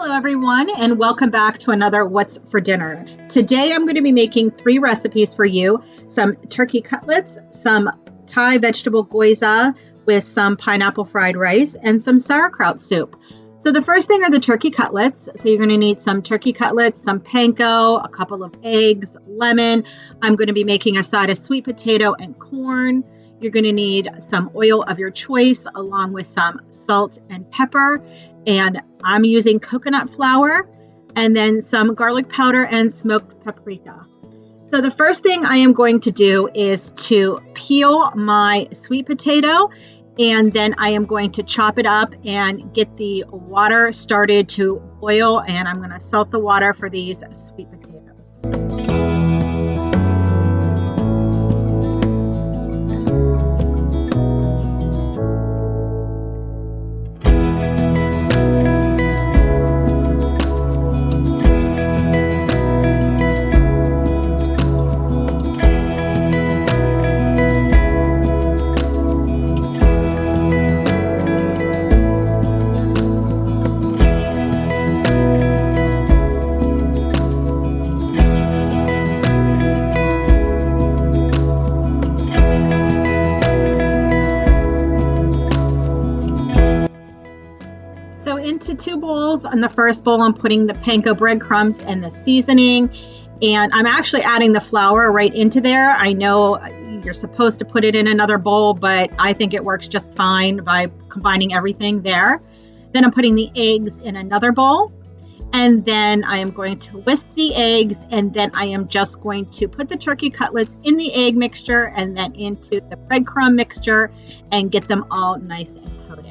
Hello everyone, and welcome back to another What's for Dinner. Today I'm going to be making 3 recipes for you. Some turkey cutlets, some Thai vegetable goza with some pineapple fried rice, and some sauerkraut soup. So the first thing are the turkey cutlets. So you're going to need some turkey cutlets, some panko, a couple of eggs, lemon. I'm going to be making a side of sweet potato and corn. You're going to need some oil of your choice along with some salt and pepper. And I'm using coconut flour and then some garlic powder and smoked paprika. So the first thing I am going to do is to peel my sweet potato, and then I am going to chop it up and get the water started to boil, and I'm going to salt the water for these sweet potatoes. Into 2 bowls. In the first bowl, I'm putting the panko breadcrumbs and the seasoning, and I'm actually adding the flour right into there. I know you're supposed to put it in another bowl, but I think it works just fine by combining everything there. Then I'm putting the eggs in another bowl, and then I am going to whisk the eggs, and then I am just going to put the turkey cutlets in the egg mixture and then into the breadcrumb mixture and get them all nice and coated.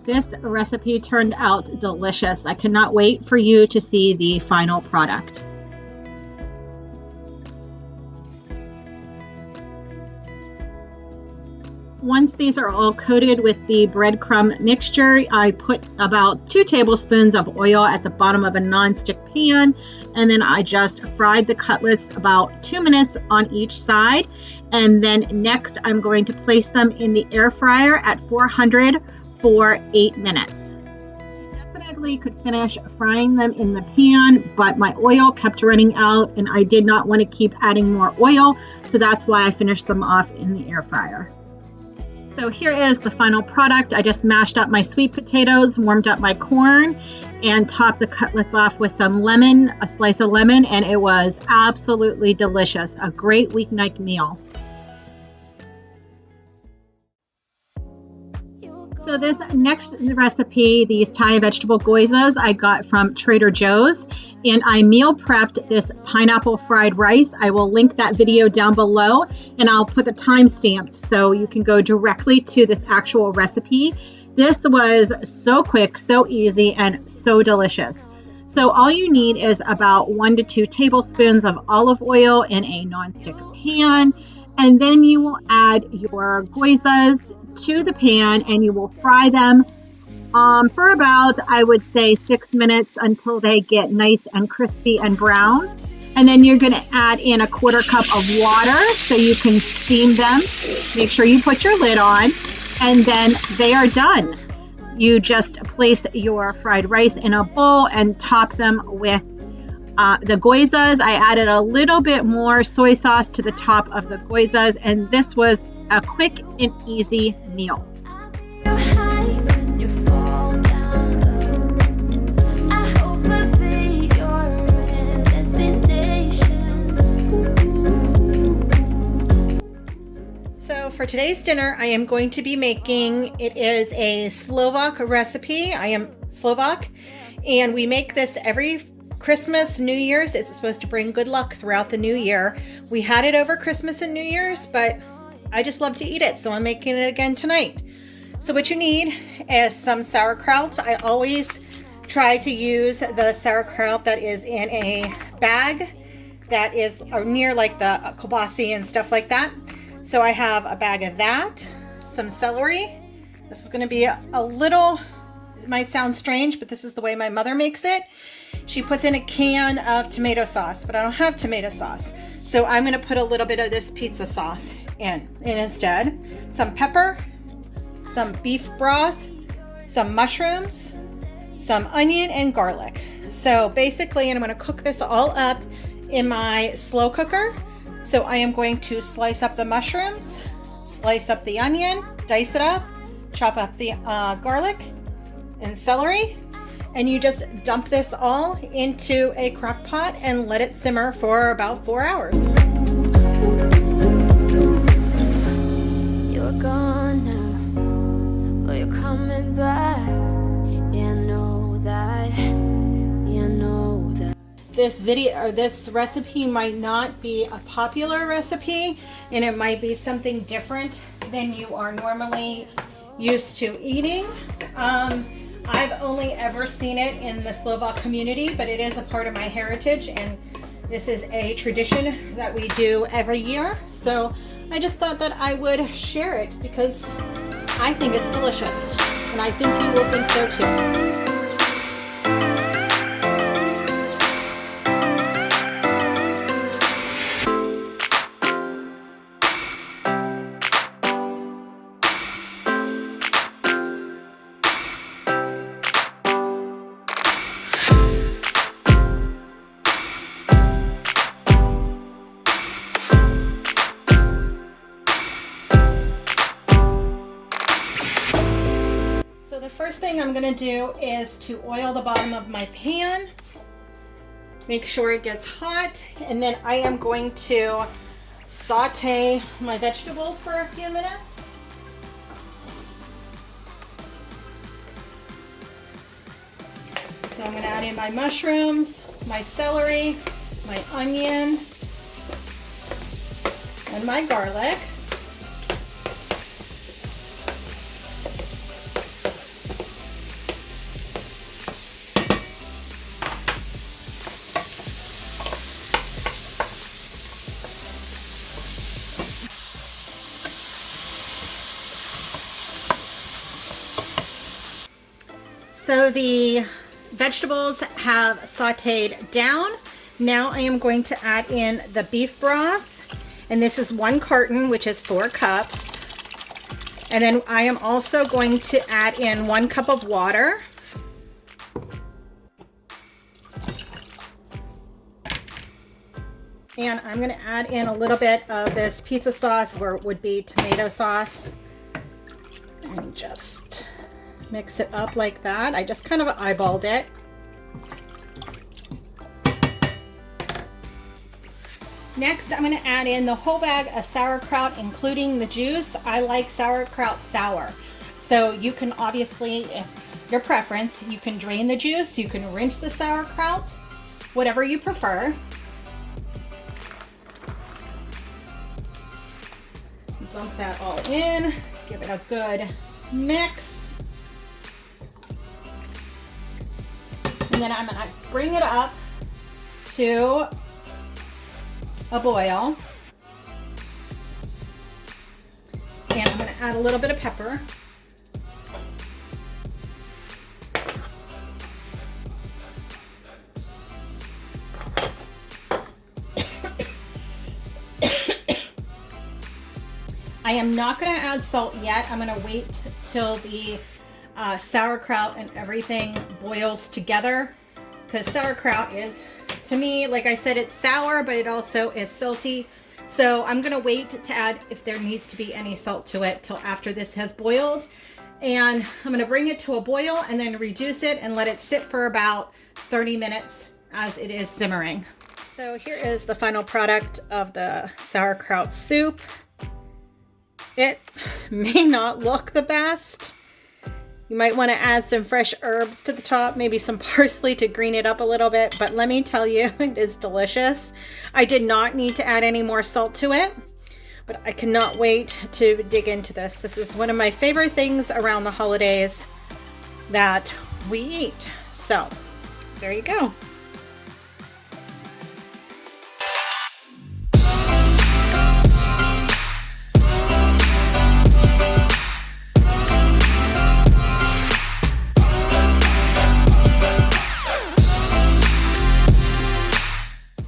This recipe turned out delicious. I cannot wait for you to see the final product. Once these are all coated with the breadcrumb mixture, I put about 2 tablespoons of oil at the bottom of a nonstick pan, and then I just fried the cutlets about 2 minutes on each side. And then next I'm going to place them in the air fryer at 400 for 8 minutes. I definitely could finish frying them in the pan, but my oil kept running out and I did not want to keep adding more oil, so that's why I finished them off in the air fryer. So here is the final product. I just mashed up my sweet potatoes, warmed up my corn, and topped the cutlets off with some lemon, a slice of lemon, and it was absolutely delicious. A great weeknight meal. So this next recipe, these Thai vegetable gozas, I got from Trader Joe's, and I meal prepped this pineapple fried rice. I will link that video down below, and I'll put the timestamp so you can go directly to this actual recipe. This was so quick, so easy, and so delicious. So all you need is about 1 to 2 tablespoons of olive oil in a nonstick pan, and then you will add your gozas to the pan and you will fry them for about, I would say, 6 minutes until they get nice and crispy and brown. And then you're going to add in a 1/4 cup of water so you can steam them. Make sure you put your lid on, and then they are done. You just place your fried rice in a bowl and top them with the gozas. I added a little bit more soy sauce to the top of the gozas, and this was a quick and easy meal. So for today's dinner, I am going to be making, it is a Slovak recipe. I am Slovak, and we make this every Christmas, New Year's. It's supposed to bring good luck throughout the new year. We had it over Christmas and New Year's, but I just love to eat it, so I'm making it again tonight. So what you need is some sauerkraut. I always try to use the sauerkraut that is in a bag that is near like the kielbasa and stuff like that. So I have a bag of that, some celery. This is going to be a little, it might sound strange, but this is the way my mother makes it. she puts in a can of tomato sauce, but I don't have tomato sauce. So I'm gonna put a little bit of this pizza sauce in, and instead some pepper, some beef broth, some mushrooms, some onion and garlic. So basically, I'm gonna cook this all up in my slow cooker. So I am going to slice up the mushrooms, slice up the onion, dice it up, chop up the garlic and celery, and you just dump this all into a crock pot and let it simmer for about 4 hours. You're gone now, but you're coming back. You know that, you know that. This video or this recipe might not be a popular recipe, and it might be something different than you are normally used to eating. I've only ever seen it in the Slovak community, but it is a part of my heritage, and this is a tradition that we do every year. So I just thought that I would share it because I think it's delicious, and I think you will think so too. First thing I'm going to do is to oil the bottom of my pan, make sure it gets hot, and then I am going to saute my vegetables for a few minutes. So I'm going to add in my mushrooms, my celery, my onion, and my garlic. So the vegetables have sauteed down. Now I am going to add in the beef broth, and this is 1 carton, which is 4 cups. And then I am also going to add in 1 cup of water. And I'm going to add in a little bit of this pizza sauce, where it would be tomato sauce, and just mix it up like that. I just kind of eyeballed it. Next, I'm going to add in the whole bag of sauerkraut, including the juice. I like sauerkraut sour. So you can obviously, if your preference, you can drain the juice, you can rinse the sauerkraut, whatever you prefer. Dump that all in, give it a good mix. And then I'm going to bring it up to a boil. And I'm going to add a little bit of pepper. I am not going to add salt yet. I'm going to wait till the sauerkraut and everything boils together, because sauerkraut is, to me, like I said, it's sour, but it also is salty. So I'm going to wait to add, if there needs to be any salt to it, till after this has boiled. And I'm going to bring it to a boil and then reduce it and let it sit for about 30 minutes as it is simmering. So here is the final product of the sauerkraut soup. It may not look the best. You might want to add some fresh herbs to the top, maybe some parsley to green it up a little bit, but let me tell you, it is delicious. I did not need to add any more salt to it, but I cannot wait to dig into this. This is one of my favorite things around the holidays that we eat. So there you go.